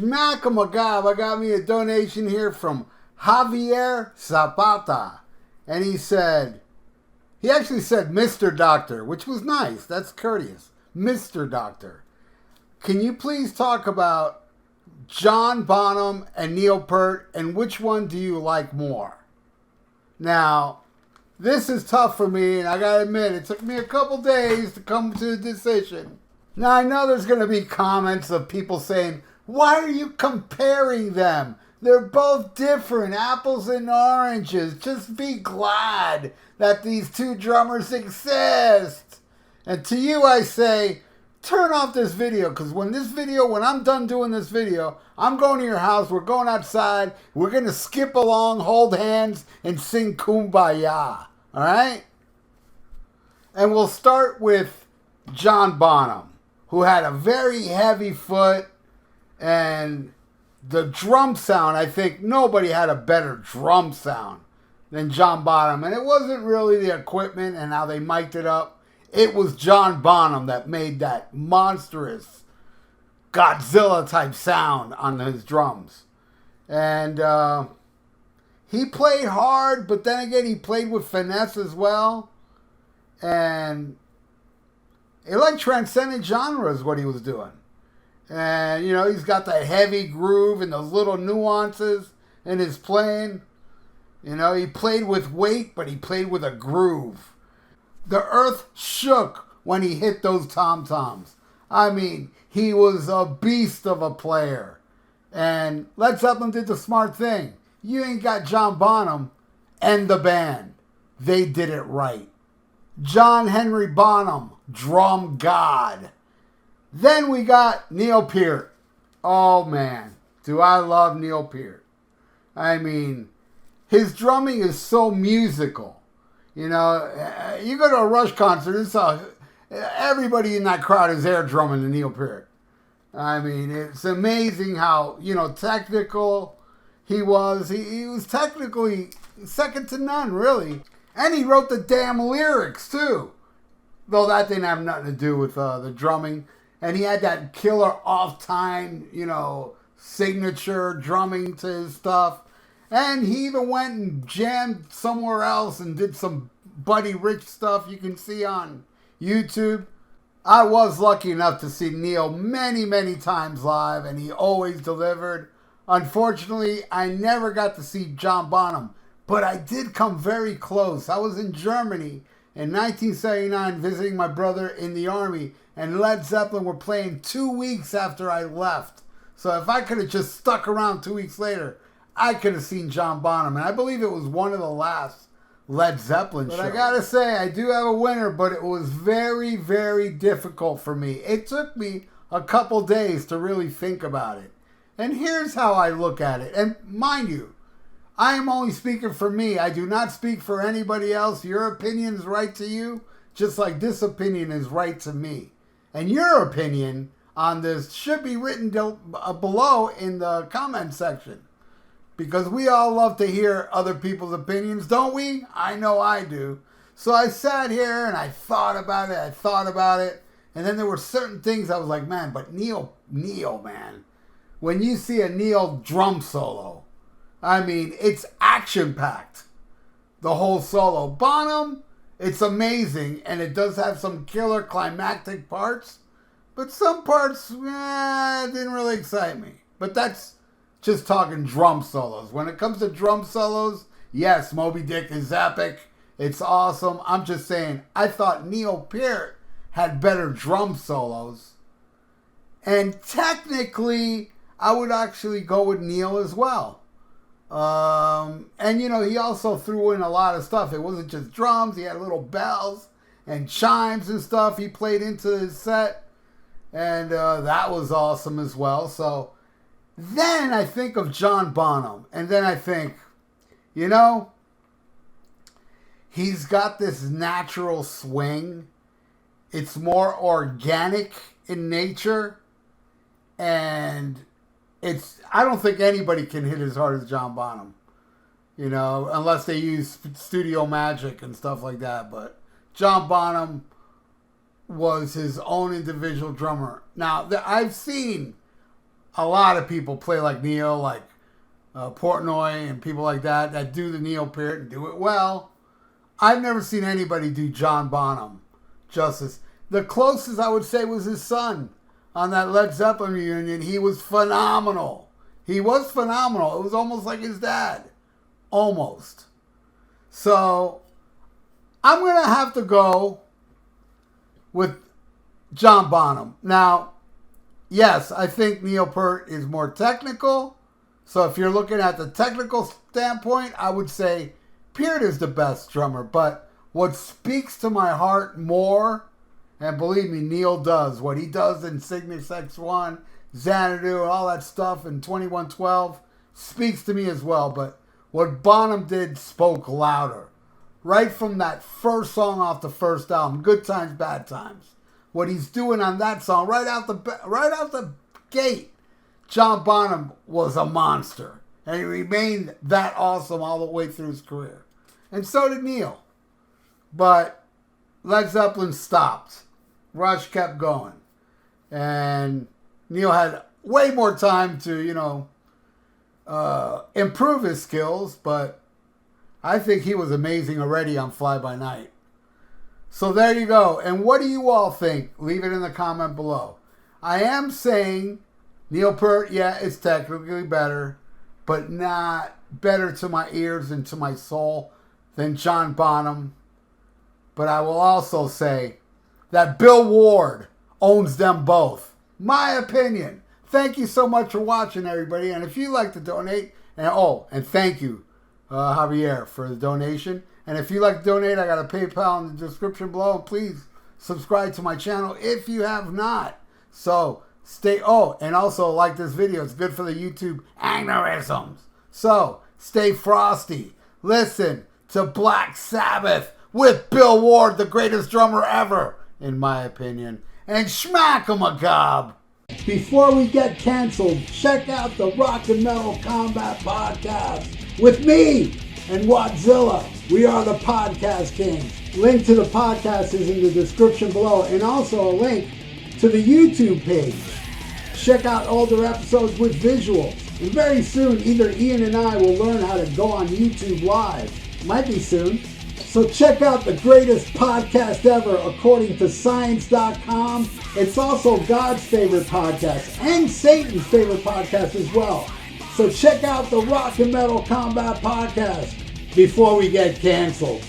Schmack-a-magab. I got me a donation here from Javier Zapata. And he actually said Mr. Doctor, which was nice. That's courteous. Mr. Doctor. Can you please talk about John Bonham and Neil Peart, and which one do you like more? Now, this is tough for me, and I gotta admit, it took me a couple days to come to a decision. Now, I know there's gonna be comments of people saying, why are you comparing them? They're both different, apples and oranges. Just be glad that these two drummers exist. And to you, I say, turn off this video, because when I'm done doing this video, I'm going to your house, we're going outside, we're going to skip along, hold hands, and sing Kumbaya. All right? And we'll start with John Bonham, who had a very heavy foot, and the drum sound, I think nobody had a better drum sound than John Bonham. And it wasn't really the equipment and how they mic'd it up. It was John Bonham that made that monstrous Godzilla-type sound on his drums. And he played hard, but then again, he played with finesse as well. And it like transcended genres, what he was doing. And, you know, he's got that heavy groove and those little nuances in his playing. You know, he played with weight, but he played with a groove. The earth shook when he hit those tom-toms. I mean, he was a beast of a player. And Led Zeppelin did the smart thing. You ain't got John Bonham and the band. They did it right. John Henry Bonham, drum god. Then we got Neil Peart. Oh, man. Do I love Neil Peart. I mean, his drumming is so musical. You know, you go to a Rush concert, everybody in that crowd is air drumming to Neil Peart. I mean, it's amazing how, you know, technical he was. He was technically second to none, really. And he wrote the damn lyrics, too. Though that didn't have nothing to do with the drumming. And he had that killer off-time, you know, signature drumming to his stuff. And he even went and jammed somewhere else and did some Buddy Rich stuff you can see on YouTube. I was lucky enough to see Neil many, many times live, and he always delivered. Unfortunately, I never got to see John Bonham, but I did come very close. I was in Germany in 1979 visiting my brother in the army, and Led Zeppelin were playing 2 weeks after I left. So if I could have just stuck around 2 weeks later, I could have seen John Bonham. And I believe it was one of the last Led Zeppelin shows. But I gotta say, I do have a winner, but it was very, very difficult for me. It took me a couple days to really think about it. And here's how I look at it. And mind you, I am only speaking for me. I do not speak for anybody else. Your opinion is right to you, just like this opinion is right to me. And your opinion on this should be written below in the comment section. Because we all love to hear other people's opinions, don't we? I know I do. So I sat here and I thought about it. And then there were certain things I was like, man, but Neil, man. When you see a Neil drum solo, I mean, it's action-packed. The whole solo. Bonham, it's amazing, and it does have some killer climactic parts, but some parts didn't really excite me. But that's just talking drum solos. When it comes to drum solos, yes, Moby Dick is epic. It's awesome. I'm just saying, I thought Neil Peart had better drum solos. And technically, I would actually go with Neil as well. And you know, he also threw in a lot of stuff. It wasn't just drums. He had little bells and chimes and stuff he played into his set. And that was awesome as well. So then I think of John Bonham. And then I think, you know, he's got this natural swing. It's more organic in nature. And I don't think anybody can hit as hard as John Bonham, you know, unless they use studio magic and stuff like that. But John Bonham was his own individual drummer. Now, I've seen a lot of people play like Neil, like Portnoy and people like that do the Neil Peart and do it well. I've never seen anybody do John Bonham justice. The closest I would say was his son on that Led Zeppelin reunion. He was phenomenal. He was phenomenal. It was almost like his dad. Almost. So I'm going to have to go with John Bonham. Now, yes, I think Neil Peart is more technical. So if you're looking at the technical standpoint, I would say Peart is the best drummer. But what speaks to my heart more, and believe me, Neil does, what he does in Cygnus X1, Xanadu, all that stuff in 2112, speaks to me as well. But what Bonham did spoke louder. Right from that first song off the first album, Good Times, Bad Times. What he's doing on that song, right out the gate, John Bonham was a monster. And he remained that awesome all the way through his career. And so did Neil. But Led Zeppelin stopped. Rush kept going. And Neil had way more time to, improve his skills. But I think he was amazing already on Fly By Night. So there you go. And what do you all think? Leave it in the comment below. I am saying Neil Peart, yeah, is technically better, but not better to my ears and to my soul than John Bonham. But I will also say that Bill Ward owns them both. My opinion. Thank you so much for watching, everybody. And if you'd like to donate, and thank you, Javier, for the donation. And if you'd like to donate, I got a PayPal in the description below. And please subscribe to my channel if you have not. So and also like this video. It's good for the YouTube aneurysms. So stay frosty. Listen to Black Sabbath with Bill Ward, the greatest drummer ever, in my opinion. And schmack 'em a gob. Before we get canceled, check out the Rock and Metal Combat Podcast with me and Wattzilla. We are the Podcast Kings. Link to the podcast is in the description below, and also a link to the YouTube page. Check out older episodes with visuals. And very soon, either Ian and I will learn how to go on YouTube Live. Might be soon. So check out the greatest podcast ever according to Science.com. It's also God's favorite podcast and Satan's favorite podcast as well. So check out the Rock and Metal Combat Podcast before we get canceled.